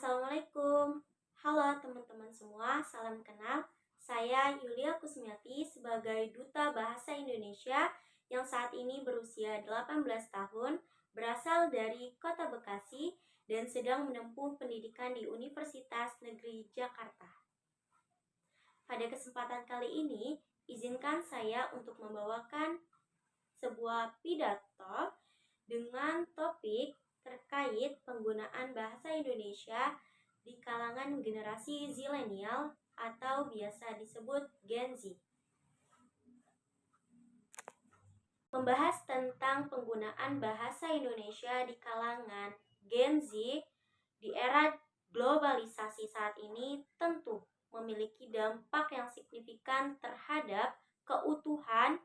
Assalamualaikum. Halo teman-teman semua, salam kenal. Saya Yulia Kusmiati sebagai Duta Bahasa Indonesia yang saat ini berusia 18 tahun, berasal dari Kota Bekasi dan sedang menempuh pendidikan di Universitas Negeri Jakarta. Pada kesempatan kali ini, izinkan saya untuk membawakan sebuah pidato dengan topik terkait penggunaan bahasa Indonesia di kalangan generasi zilenial atau biasa disebut Gen Z. Membahas tentang penggunaan bahasa Indonesia di kalangan Gen Z di era globalisasi saat ini tentu memiliki dampak yang signifikan terhadap keutuhan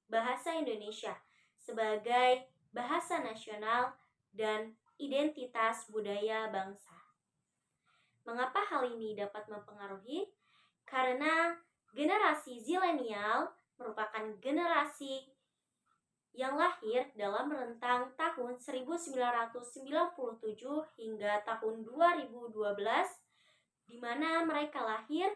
bahasa Indonesia sebagai bahasa nasional dan identitas budaya bangsa. Mengapa hal ini dapat mempengaruhi? Karena generasi zilenial merupakan generasi yang lahir dalam rentang tahun 1997 hingga tahun 2012, di mana mereka lahir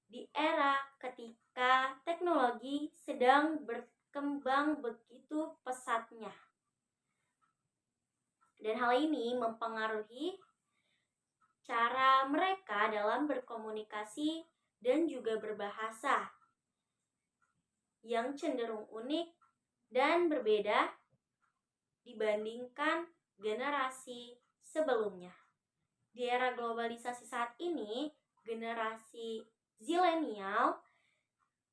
di era ketika teknologi sedang berkembang begitu pesatnya. Dan hal ini mempengaruhi cara mereka dalam berkomunikasi dan juga berbahasa yang cenderung unik dan berbeda dibandingkan generasi sebelumnya. Di era globalisasi saat ini, generasi zilenial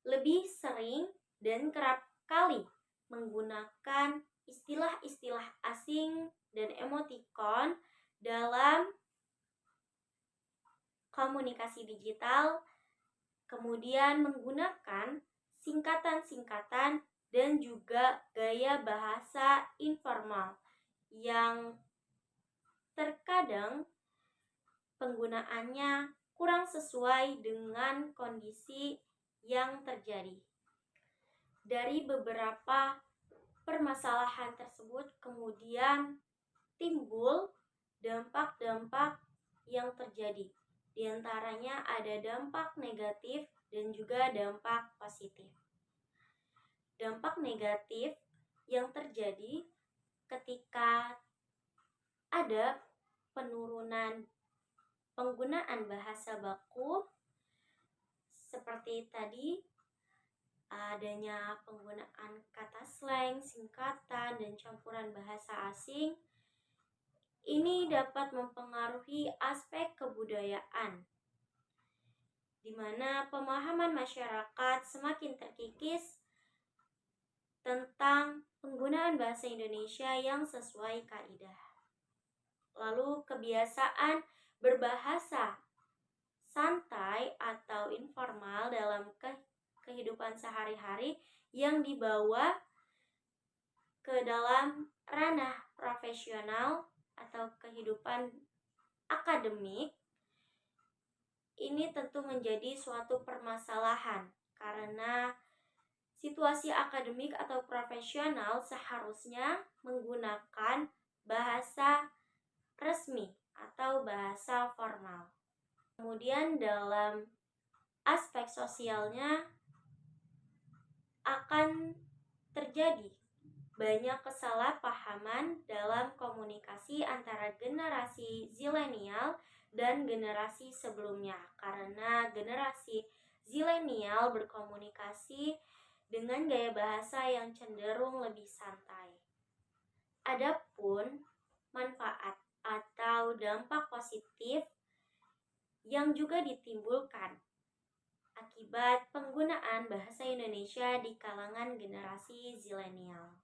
lebih sering dan kerap kali menggunakan istilah-istilah asing dan emotikon dalam komunikasi digital, kemudian menggunakan singkatan-singkatan dan juga gaya bahasa informal yang terkadang penggunaannya kurang sesuai dengan kondisi yang terjadi. Dari beberapa permasalahan tersebut kemudian timbul dampak-dampak yang terjadi. Di antaranya ada dampak negatif dan juga dampak positif. Dampak negatif yang terjadi ketika ada penurunan penggunaan bahasa baku seperti tadi, adanya penggunaan kata slang, singkatan, dan campuran bahasa asing, ini dapat mempengaruhi aspek kebudayaan, di mana pemahaman masyarakat semakin terkikis tentang penggunaan bahasa Indonesia yang sesuai kaidah. Lalu kebiasaan berbahasa santai atau informal dalam kehidupan sehari-hari yang dibawa ke dalam ranah profesional atau kehidupan akademik, ini tentu menjadi suatu permasalahan karena situasi akademik atau profesional seharusnya menggunakan bahasa resmi atau bahasa formal. Kemudian dalam aspek sosialnya akan terjadi banyak kesalahpahaman dalam komunikasi antara generasi zilenial dan generasi sebelumnya, karena generasi zilenial berkomunikasi dengan gaya bahasa yang cenderung lebih santai. Adapun manfaat atau dampak positif yang juga ditimbulkan akibat penggunaan bahasa Indonesia di kalangan generasi zilenial.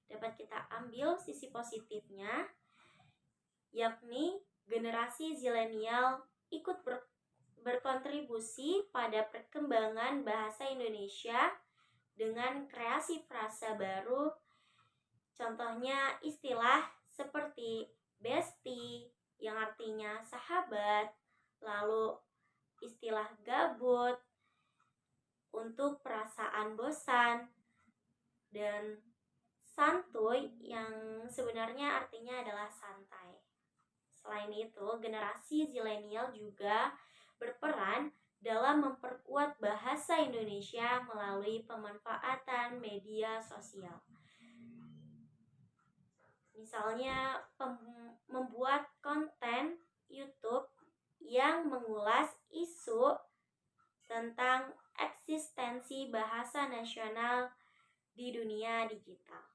Dapat kita ambil sisi positifnya, yakni generasi zilenial ikut berkontribusi pada perkembangan bahasa Indonesia dengan kreasi frasa baru. Contohnya istilah seperti bestie yang artinya sahabat, lalu istilah gabut untuk perasaan bosan, dan santuy yang sebenarnya artinya adalah santai. Selain itu, generasi zilenial juga berperan dalam memperkuat bahasa Indonesia melalui pemanfaatan media sosial. Misalnya, membuat konten YouTube yang mengulas isu tentang eksistensi bahasa nasional di dunia digital.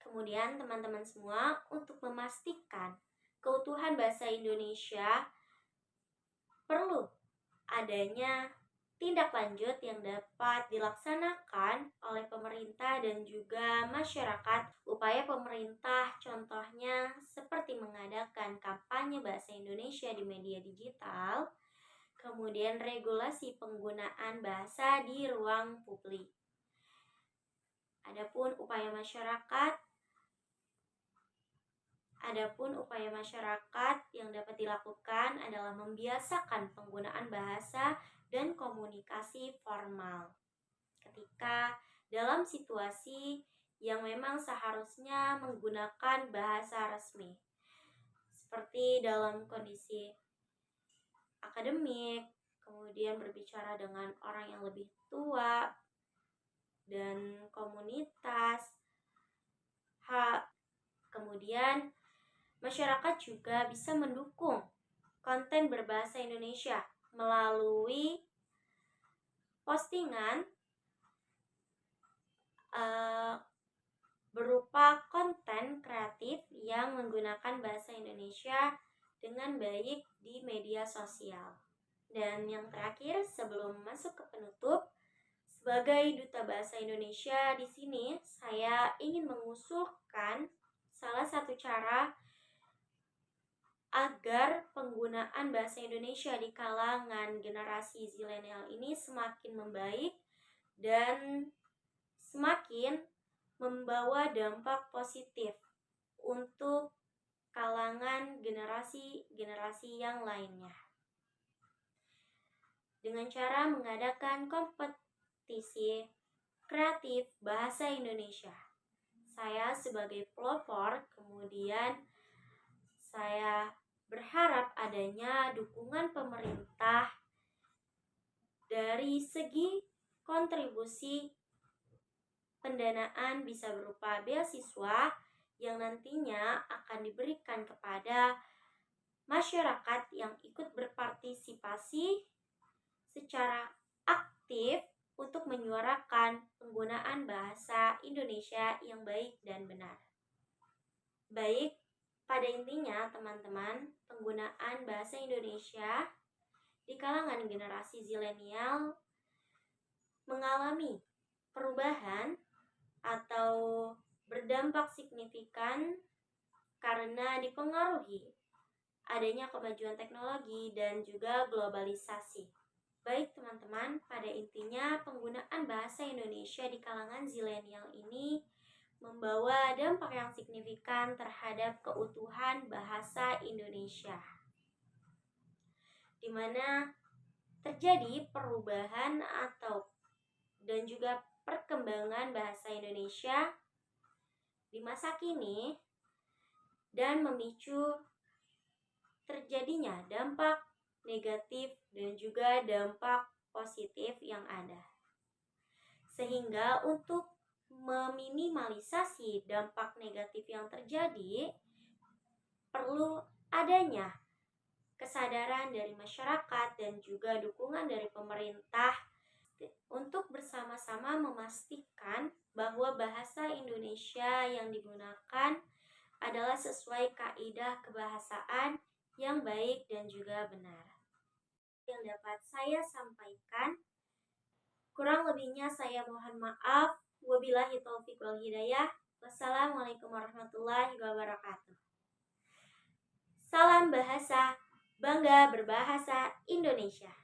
Kemudian teman-teman semua, untuk memastikan keutuhan bahasa Indonesia perlu adanya tindak lanjut yang dapat dilaksanakan oleh pemerintah dan juga masyarakat. Upaya pemerintah contohnya seperti mengadakan kampanye bahasa Indonesia di media digital, kemudian regulasi penggunaan bahasa di ruang publik. Adapun upaya masyarakat yang dapat dilakukan adalah membiasakan penggunaan bahasa dan komunikasi formal ketika dalam situasi yang memang seharusnya menggunakan bahasa resmi, seperti dalam kondisi akademik, kemudian berbicara dengan orang yang lebih tua dan komunitas. Kemudian masyarakat juga bisa mendukung konten berbahasa Indonesia melalui postingan berupa konten kreatif yang menggunakan bahasa Indonesia dengan baik di media sosial. Dan yang terakhir, sebelum masuk ke penutup, sebagai Duta Bahasa Indonesia di sini, saya ingin mengusulkan salah satu cara agar penggunaan bahasa Indonesia di kalangan generasi zilenial ini semakin membaik dan semakin membawa dampak positif untuk kalangan generasi yang lainnya. Dengan cara mengadakan kompetisi kreatif bahasa Indonesia. Saya sebagai pelopor, kemudian saya berharap adanya dukungan pemerintah dari segi kontribusi pendanaan, bisa berupa beasiswa yang nantinya akan diberikan kepada masyarakat yang ikut berpartisipasi secara aktif untuk menyuarakan penggunaan bahasa Indonesia yang baik dan benar. Baik, pada intinya teman-teman, penggunaan bahasa Indonesia di kalangan generasi zilenial mengalami perubahan atau berdampak signifikan karena dipengaruhi adanya kemajuan teknologi dan juga globalisasi. Baik teman-teman, pada intinya penggunaan bahasa Indonesia di kalangan zilenial ini membawa dampak yang signifikan terhadap keutuhan bahasa Indonesia, di mana terjadi perubahan dan juga perkembangan bahasa Indonesia di masa kini dan memicu terjadinya dampak negatif dan juga dampak positif yang ada. Sehingga untuk meminimalisasi dampak negatif yang terjadi, perlu adanya kesadaran dari masyarakat dan juga dukungan dari pemerintah untuk bersama-sama memastikan bahwa bahasa Indonesia yang digunakan adalah sesuai kaidah kebahasaan yang baik dan juga benar. Yang dapat saya sampaikan, kurang lebihnya saya mohon maaf. Wabillahi taufiq wal hidayah. Wassalamualaikum warahmatullahi wabarakatuh. Salam bahasa, bangga berbahasa Indonesia.